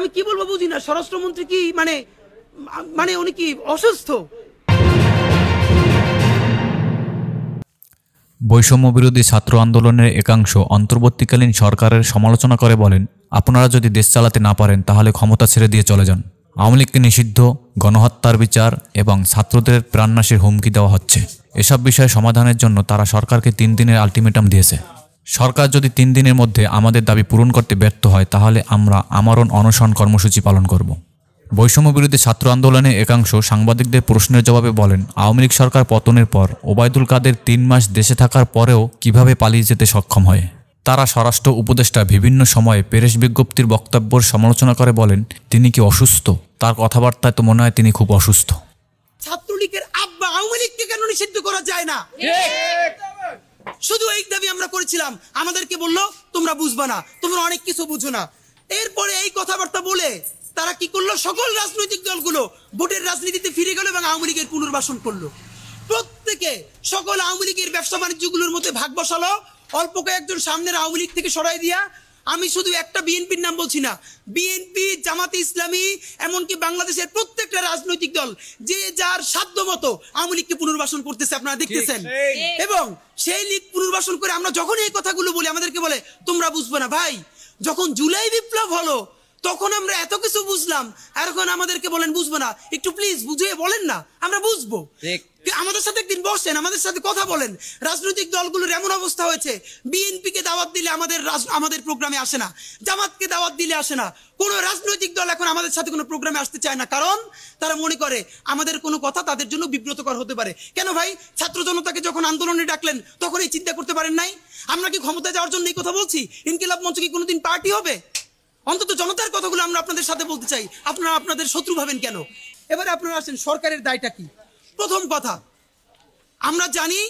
আমি কি বলবো বুঝি না। স্বরাষ্ট্রমন্ত্রী কি মানে মানে উনি কি অসুস্থ? বৈষম্য বিরোধী ছাত্র আন্দোলনের একাংশ অন্তর্বর্তীকালীন সরকারের সমালোচনা করে বলেন, আপনারা যদি দেশ চালাতে না পারেন তাহলে ক্ষমতা ছেড়ে দিয়ে চলে যান। আওয়ামী লীগকে নিষিদ্ধ, গণহত্যার বিচার এবং ছাত্রদের প্রাণনাশের হুমকি দেওয়া হচ্ছে। এসব বিষয়ে সমাধানের জন্য তারা সরকারকে 3 দিনের আলটিমেটাম দিয়েছে। সরকার যদি 3 দিনের মধ্যে আমাদের দাবি পূরণ করতে ব্যর্থ হয় তাহলে আমরা আমরণ অনশন কর্মসূচি পালন করব। বৈষম্য বিরোধী ছাত্র আন্দোলনের একাংশ সাংবাদিকদের প্রশ্নের জবাবে বলেন, আওয়ামী লীগ সরকার পতনের পর ওবায়দুল কাদের 3 মাস দেশে থাকার পরেও কিভাবে পালিয়ে যেতে সক্ষম হয়। তারা স্বরাষ্ট্র উপদেষ্টা বিভিন্ন সময়ে প্রেস বিজ্ঞপ্তির বক্তব্যের সমালোচনা করে বলেন, তিনি কি অসুস্থ? তার কথাবার্তায় তো মনে হয় তিনি খুব অসুস্থ। ছাত্রলীগের আব্বা আওয়ামী লীগকে কেন নিষিদ্ধ করা যায় না? শুধু এই দাবি আমরা করেছিলাম। আমাদেরকে বললো তোমরা বুঝবা না, তোমরা অনেক কিছু বুঝো না। এরপরে এই কথাবার্তা বলে তারা কি করলো, সকল রাজনৈতিক দলগুলো ভোটের রাজনীতিতে ফিরে গেল এবং আওয়ামী লীগের পুনর্বাসন করলো। প্রত্যেকে সকল আওয়ামী লীগের ব্যবসা বাণিজ্যগুলোর মধ্যে ভাগ বসালো। অল্প কয়েকজন সামনের আওয়ামী লীগ থেকে সরাই দিয়া, আমি শুধু একটা বিএনপির নাম বলছি না, বিএনপি, জামাতে ইসলামী, এমনকি বাংলাদেশের প্রত্যেকটা রাজনৈতিক দল যে যার সাধ্য মতো আওয়ামী লীগকে পুনর্বাসন করতেছে, আপনারা দেখতেছেন। এবং সেই লীগ পুনর্বাসন করে আমরা যখন এই কথাগুলো বলি আমাদেরকে বলে তোমরা বুঝবে না। ভাই, যখন জুলাই বিপ্লব হলো তখন আমরা এত কিছু বুঝলাম, আর এখন আমাদেরকে বলেন বুঝবো না। একটু প্লিজ বুঝিয়ে বলেন না, আমরা বুঝবো। আমাদের সাথে একদিন বসেন, আমাদের সাথে কথা বলেন। রাজনৈতিক দলগুলোর এমন অবস্থা হয়েছে, বিএনপি কে দাওয়াত দিলে আমাদের প্রোগ্রামে আসে না, জামাতকে দাওয়াত দিলে আসে না। কোন রাজনৈতিক দল এখন আমাদের সাথে কোনো প্রোগ্রামে আসতে চায় না, কারণ তারা মনে করে আমাদের কোনো কথা তাদের জন্য বিব্রতকর হতে পারে। কেন ভাই? ছাত্র জনতাকে যখন আন্দোলনে ডাকলেন তখন এই চিন্তা করতে পারেন নাই? আমরা কি ক্ষমতায় যাওয়ার জন্য এই কথা বলছি? ইনকিলাব মঞ্চ কি কোনোদিন পার্টি হবে? অন্তত জনতার কথাগুলো আমরা আপনাদের সাথে বলতে চাই। আপনারা আপনাদের শত্রু ভাবেন কেন? এবারে আপনারা আসেন, সরকারের দায়টা কি? প্রথম কথা, আমরা জানি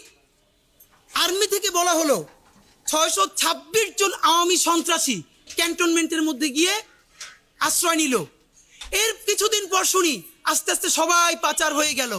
আর্মি থেকে বলা হলো 626 জন আওয়ামী সন্ত্রাসী ক্যান্টনমেন্টের মধ্যে গিয়ে আশ্রয় নিল। এর কিছুদিন পর শুনি আস্তে আস্তে সবাই পাচার হয়ে গেল।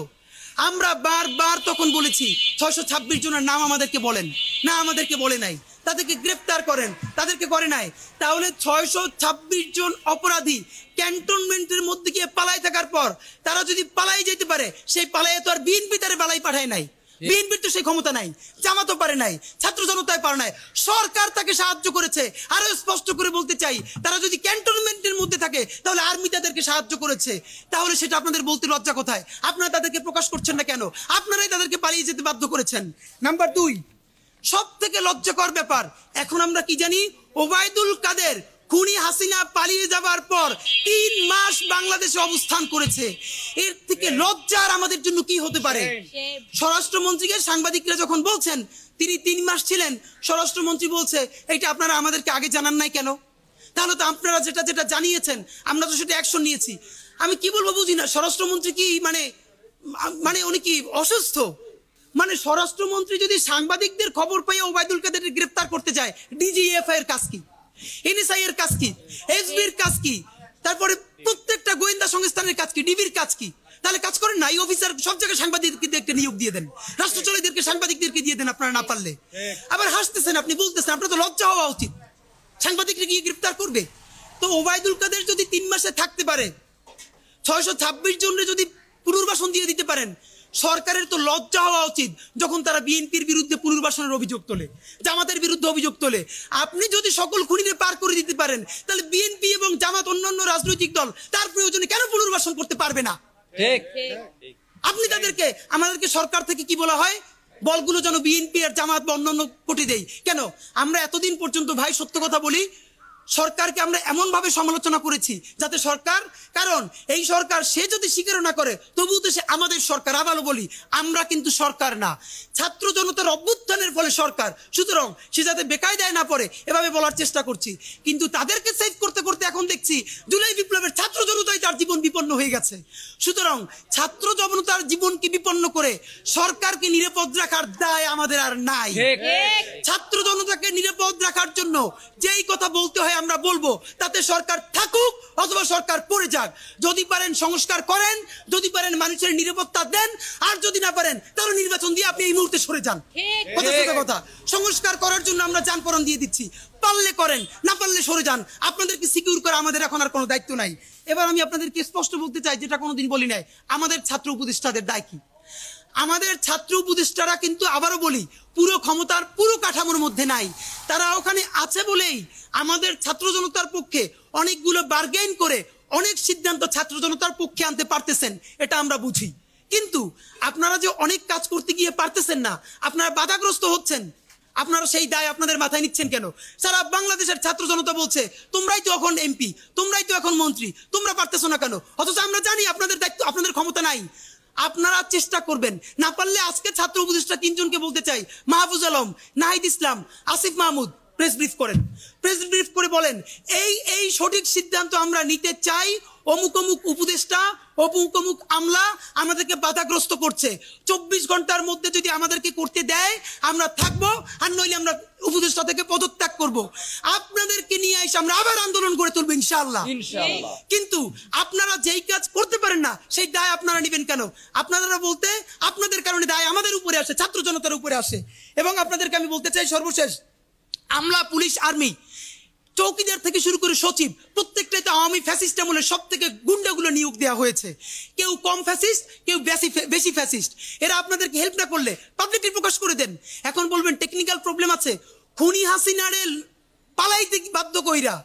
আমরা বারবার তখন বলেছি 626 জনের নাম আমাদেরকে বলেন না, আমাদেরকে বলে নাই। তাদেরকে গ্রেফতার করেন, তাদেরকে করে নাই। তাহলে 626 জন অপরাধী ক্যান্টনমেন্টের মধ্যে গিয়ে পালাই থাকার পর তারা যদি পালাই যেতে পারে, সেই পালাইয়ে তো আর বিএনপি তারে পালাই পাঠায় নাই। বিএনপির তো সেই ক্ষমতা নাই, জামাতও পারে নাই, ছাত্র জনতায় পারে নাই, সরকার তাকে সাহায্য করেছে। আরো স্পষ্ট করে বলতে চাই, তারা যদি ক্যান্টনমেন্টের মধ্যে থাকে তাহলে আর্মি তাদেরকে সাহায্য করেছে। তাহলে সেটা আপনাদের বলতে লজ্জা কোথায়? আপনারা তাদেরকে প্রকাশ করছেন না কেন? আপনারাই তাদেরকে পালিয়ে যেতে বাধ্য করেছেন। নাম্বার 2, সব থেকে লজ্জাকর ব্যাপার, এখন আমরা কি জানি, ওবায়দুল কাদের খুনি হাসিনা পালিয়ে যাবার পর 3 মাস বাংলাদেশে অবস্থান করেছে। এর থেকে লজ্জার আমাদের জন্য কি হতে পারে? স্বরাষ্ট্রমন্ত্রীকে সাংবাদিকরা যখন বলছেন তিনি 3 মাস ছিলেন, স্বরাষ্ট্রমন্ত্রী বলছে এটা আপনারা আমাদেরকে আগে জানান নাই কেন? তাহলে তো আপনারা যেটা যেটা জানিয়েছেন আমরা তো সেটা অ্যাকশন নিয়েছি। আমি কি বলবো বুঝি না। স্বরাষ্ট্রমন্ত্রী কি মানে উনি কি অসুস্থ? মানে স্বরাষ্ট্রমন্ত্রী যদি সাংবাদিকদের খবর পেয়ে ওবায়দুল কাদেরকে গ্রেফতার করতে যায়, ডিজিএফআই এর কাজ কি? এনএসআই এর কাজ কি? এসবির কাজ কি? তারপরে প্রত্যেকটা গোয়েন্দা সংস্থানের কাজ কি? ডিবির কাজ কি? তাহলে কাজ করেন না। এই অফিসার সব জায়গায় সাংবাদিকদেরকে নিয়োগ দিয়ে দেন, রাষ্ট্রচলীদেরকে সাংবাদিকদেরকে দিয়ে দেন আপনারা না পারলে। আবার হাসতেছেন, আপনি বলতেছেন আপনার তো লজ্জা হওয়া উচিত। সাংবাদিকরা গিয়ে গ্রেফতার করবে? তো ওবায়দুল কাদের যদি 3 মাসে থাকতে পারে, 626 জনের যদি পুনর্বাসন দিয়ে দিতে পারেন, সরকারের তো লজ্জা হওয়া উচিত যখন তারা বিএনপির বিরুদ্ধে পুনর্বাসনের অভিযোগ তোলে, জামাতের বিরুদ্ধে অভিযোগ তোলে। আপনি যদি সকল খুনিদের পার করে দিতে পারেন তাহলে বিএনপি এবং জামাত, অন্যান্য রাজনৈতিক দল তার প্রয়োজনে কেন পুনর্বাসন করতে পারবে না? ঠিক। আপনি তাদেরকে, আমাদেরকে সরকার থেকে কি বলা হয়, বলগুলো যেন বিএনপি আর জামাত বা অন্যান্য কোটি দেই। কেন? আমরা এতদিন পর্যন্ত ভাই সত্য কথা বলি, সরকারকে আমরা এমন ভাবে সমালোচনা করেছি যাতে সরকার, কারণ এই সরকার সে যদি স্বীকার না করে তবুও তো সে আমাদের সরকার। আবারও বলি, আমরা কিন্তু সরকার না, ছাত্র জনতার অভ্যুত্থানের ফলে সরকার। সুতরাং সে যাতে বেকায়দায় না পড়ে এভাবে বলার চেষ্টা করছি। কিন্তু তাদেরকে সেভ করতে করতে এখন দেখছি জুলাই বিপ্লবের ছাত্র জনতাই তার জীবন বিপন্ন হয়ে গেছে। সুতরাং ছাত্র জনতার জীবনকে বিপন্ন করে সরকারকে নিরাপদ রাখার দায় আমাদের আর নাই। ছাত্র জনতাকে নিরাপদ রাখার জন্য যেই কথা বলতে হয় আমরা বলবো তাতে সরকার থাকুক অথবা সরকার পড়ে যাক। যদি পারেন সংস্কার করেন, যদি পারেন মানুষের নিরাপত্তা দেন, আর যদি না পারেন তাহলে নির্বাচন দিয়ে আপনি এই মুহূর্তে সরে যান। কথা সংস্কার করার জন্য আমরা যানপরণ দিয়ে দিচ্ছি, পারলে করেন, না পারলে সরে যান। আপনাদেরকে সিকিউর করা আমাদের এখন আর কোনো দায়িত্ব নাই। এবার আমি আপনাদেরকে স্পষ্ট বলতে চাই, যেটা কোনোদিন বলি নাই, আমাদের ছাত্র উপদেষ্টাদের দায় কি? আমাদের ছাত্র উপদেষ্টারা কিন্তু আবারও বলি পুরো ক্ষমতার পুরো কাঠামোর মধ্যে নাই। তারা ওখানে আছে বলেই আমাদের ছাত্র জনতার পক্ষে অনেকগুলো বার্গেন করে অনেক সিদ্ধান্ত ছাত্র জনতার পক্ষে আনতে পারতেছেন, এটা আমরা বুঝি। কিন্তু আপনারা যে অনেক কাজ করতে গিয়ে পারতেছেন না, আপনারা বাধাগ্রস্ত হচ্ছেন, আপনারা সেই দায় আপনাদের মাথায় নিচ্ছেন কেন? সারা বাংলাদেশের ছাত্র জনতা বলছে তোমরাই তো এখন এমপি, তোমরাই তো এখন মন্ত্রী, তোমরা পারতেছো না কেন? অথচ আমরা জানি আপনাদের দায়িত্ব, আপনাদের ক্ষমতা নাই। আপনারা চেষ্টা করবেন, না পারলে আজকে ছাত্র উপদেষ্টা 3 জনকে বলতে চাই, মাহফুজ আলম, নাহিদ ইসলাম, আসিফ মাহমুদ, প্রেস ব্রিফ করেন, প্রেস ব্রিফ করে বলেন এই সঠিক সিদ্ধান্ত আমরা নিতে চাই, অমুক অমুক উপদেষ্টা, অমুক অমুক আমলা আমাদেরকে বাধাগ্রস্ত করছে, 24 ঘন্টার মধ্যে যদি আমাদেরকে করতে দেয় আমরা থাকবো, আর নইলে আমরা উপদেষ্টা থেকে পদত্যাগ করব। আপনাদেরকে নিয়ে এসে আমরা আবার আন্দোলন করে তুলবো ইনশাআল্লাহ। কিন্তু আপনারা যেই কাজ করতে পারেন না সেই দায় আপনারা নেবেন কেন? আপনারা বলতে আপনাদের কারণে দায় আমাদের উপরে আসে, ছাত্র জনতার উপরে আসে। এবং আপনাদেরকে আমি বলতে চাই সর্বশেষ, আমলা, পুলিশ, আর্মি, চৌকিদার থেকে শুরু করে সচিব, প্রত্যেকটাই তো আওয়ামী ফ্যাসিস্ট আমলের সব থেকে গুন্ডাগুলো নিয়োগ দেওয়া হয়েছে। কেউ কম ফ্যাসিস্ট, কেউ বেশি ফ্যাসিস্ট। এরা আপনাদেরকে হেল্প না করলে পাবলিকলি প্রকাশ করে দেন। এখন বলবেন টেকনিক্যাল প্রবলেম আছে, খুনি হাসিনারে পালাইতে বাধ্য কইরা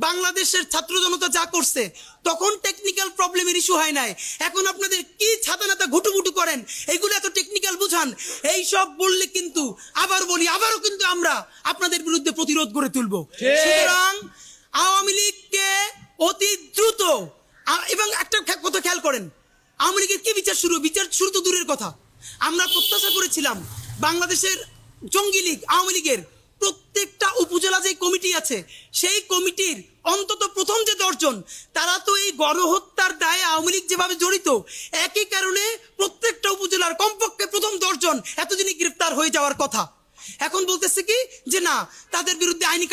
বাংলাদেশের ছাত্র জনতা যা করছে তখন টেকনিক্যাল প্রবলেমের ইস্যু হয় নাই। এখন আপনাদের কি ছাতা নাতা ঘুটুঘুটু করেন, এগুলো এত টেকনিক্যাল বুঝান, এই সব বললে কিন্তু আবার বলি আবারও কিন্তু আমরা আপনাদের বিরুদ্ধে প্রতিরোধ গড়ে তুলবো। সুতরাং আওয়ামী লীগকে অতি দ্রুত, এবং একটা কথা খেয়াল করেন, আওয়ামী লীগের কি বিচার শুরু তো দূরের কথা। আমরা প্রত্যাশা করেছিলাম বাংলাদেশের জঙ্গি লীগ আওয়ামী লীগের প্রত্যেকটা উপজেলা যে কমিটি আছে সেই কমিটির অন্তত প্রথম যে 10 জন, তারা তো এই গণহত্যার দায়ে আওয়ামী লীগ যেভাবে জড়িত, একই কারণে প্রত্যেকটা উপজেলার কমপক্ষে প্রথম 10 জন এতদিনই গ্রেফতার হয়ে যাওয়ার কথা। এখন বলতেছে কি যে না, তাদের বিরুদ্ধে আইনি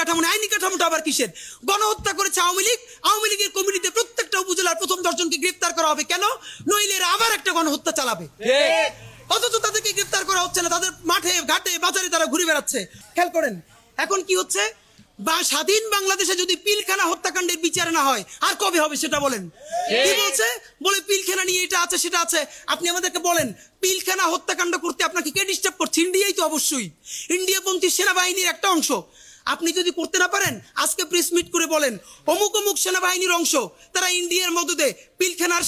কাঠামোটা আবার কিসের? গণহত্যা করেছে আওয়ামী লীগ, আওয়ামী লীগের কমিটিতে প্রত্যেকটা উপজেলার প্রথম 10 জনকে গ্রেফতার করা হবে কেন? নইলে এরা আবার একটা গণহত্যা চালাবে। অথচ তাদেরকে গ্রেফতার করা হচ্ছে না, তাদের মাঠে ঘাটে বাজারে তারা ঘুরে বেড়াচ্ছে। খেয়াল করেন এখন কি হচ্ছে, বা স্বাধীন বাংলাদেশে যদি পিলখানা হত্যাকাণ্ডের বিচার না হয় আর কবে হবে সেটা বলেন? কি বলছে? বলে পিলখানা নিয়ে এটা আছে সেটা আছে। আপনি আমাদেরকে বলেন পিলখানা হত্যাকাণ্ড করতে আপনাকে কে ডিস্টার্ব করছে? ইন্ডিয়াই তো অবশ্যই, ইন্ডিয়াপন্থী সেনাবাহিনীর একটা অংশ। আপনি যদি করতে না পারেন আজকে প্রেস মিট করে বলেন অমুক অমুক সেনাবাহিনীর অংশ, তারা ইন্ডিয়ার মদদে পিলখানার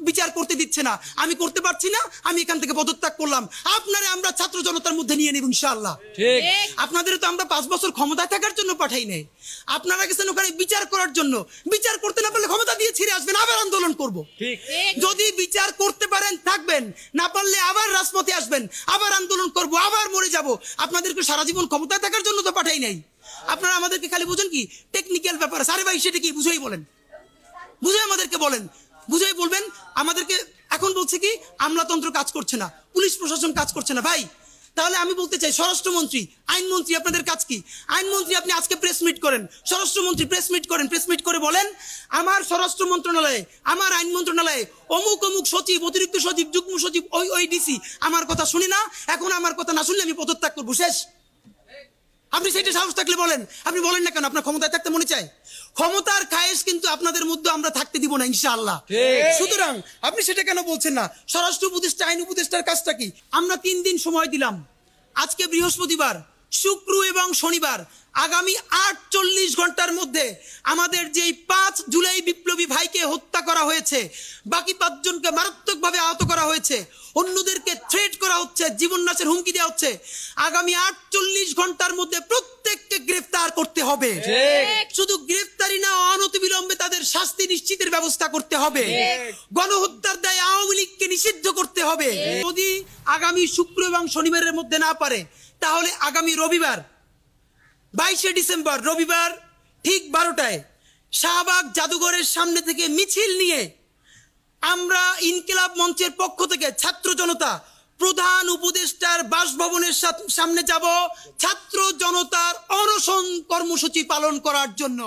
বিচার করতে দিচ্ছে না, আমি করতে পারছি না, আমি এখান থেকে পদত্যাগ করলাম। আপনারা আমরা ছাত্র জনতার মধ্যে নিয়ে নেব ইনশাআল্লাহ। আপনাদের তো আমরা 5 বছর ক্ষমতায় থাকার জন্য পাঠাই নাই, আপনারা গেছেন ওখানে বিচার করার জন্য। বিচার করতে না পারলে ক্ষমতা দিয়ে ছিঁড়ে আসবেন, আবার আন্দোলন করব। যদি বিচার করতে পারেন থাকবেন, না পারলে আবার রাজপথে আসবেন, আবার আন্দোলন করব, আবার মরে যাব। আপনাদেরকে সারা জীবন ক্ষমতায় থাকার জন্য তো পাঠাই নাই। আপনারা আমাদেরকে খালি বুঝেন কি টেকনিক্যাল ব্যাপার। আরে ভাই সেটা কি বুঝাই বলেন, বুঝাই আমাদেরকে বলেন, বুঝাই বলবেন। আমাদেরকে এখন বলছে কি আমলাতন্ত্র কাজ করছে না, পুলিশ প্রশাসন কাজ করছে না। ভাই তাহলে আমি বলতে চাই স্বরাষ্ট্রমন্ত্রী, আইনমন্ত্রী, আপনাদের কাজ কি? আইনমন্ত্রী আপনি আজকে প্রেস মিট করেন, স্বরাষ্ট্রমন্ত্রী প্রেস মিট করেন, প্রেস মিট করে বলেন আমার স্বরাষ্ট্র মন্ত্রণালয়ে, আমার আইন মন্ত্রণালয়ে অমুক অমুক সচিব, অতিরিক্ত সচিব, যুগ্ম সচিব, ওই ডিসি আমার কথা শুনি না, এখন আমার কথা না শুনলে আমি পদত্যাগ করবো, শেষ। আপনি সেটা সাহস থাকলে বলেন, আপনি বলেন না কেন? আপনার ক্ষমতায় থাকতে মনে চায়? ক্ষমতার খায়েশ কিন্তু আপনাদের মধ্যে আমরা থাকতে দিব না ইনশাআল্লাহ। সুতরাং আপনি সেটা কেন বলছেন না? স্বরাষ্ট্র উপদেষ্টা, আইন উপদেষ্টার কাজটা কি? আমরা 3 দিন সময় দিলাম, আজকে বৃহস্পতিবার, শুক্র এবং শনিবার, আগামী 48 ঘন্টার মধ্যে আমাদের যেই 5 জুলাই বিপ্লবী ভাইকে হত্যা করা হয়েছে, বাকি 5 জনকে মারাত্মকভাবে আহত করা হয়েছে, অন্যদেরকে থ্রেট করা হচ্ছে, জীবন নাশের হুমকি দেওয়া হচ্ছে, আগামী 48 ঘন্টার মধ্যে প্রত্যেককে গ্রেফতার করতে হবে। শুধু গ্রেফতারি না, অনতিবিলম্বে তাদের শাস্তি নিশ্চিতের ব্যবস্থা করতে হবে। গণহত্যার দায়ে আওয়ামী লীগকে নিষিদ্ধ করতে হবে। যদি আগামী শুক্র এবং শনিবারের মধ্যে না পারে, তাহলে আগামী রবিবার 22শে ডিসেম্বর রবিবার ঠিক 12টায় শাহবাগ জাদুঘরের সামনে থেকে মিছিল নিয়ে আমরা ইনকিলাব মঞ্চের পক্ষ থেকে ছাত্র জনতা প্রধান উপদেষ্টার বাসভবনের সামনে যাব ছাত্র জনতার অনশন কর্মসূচি পালন করার জন্য।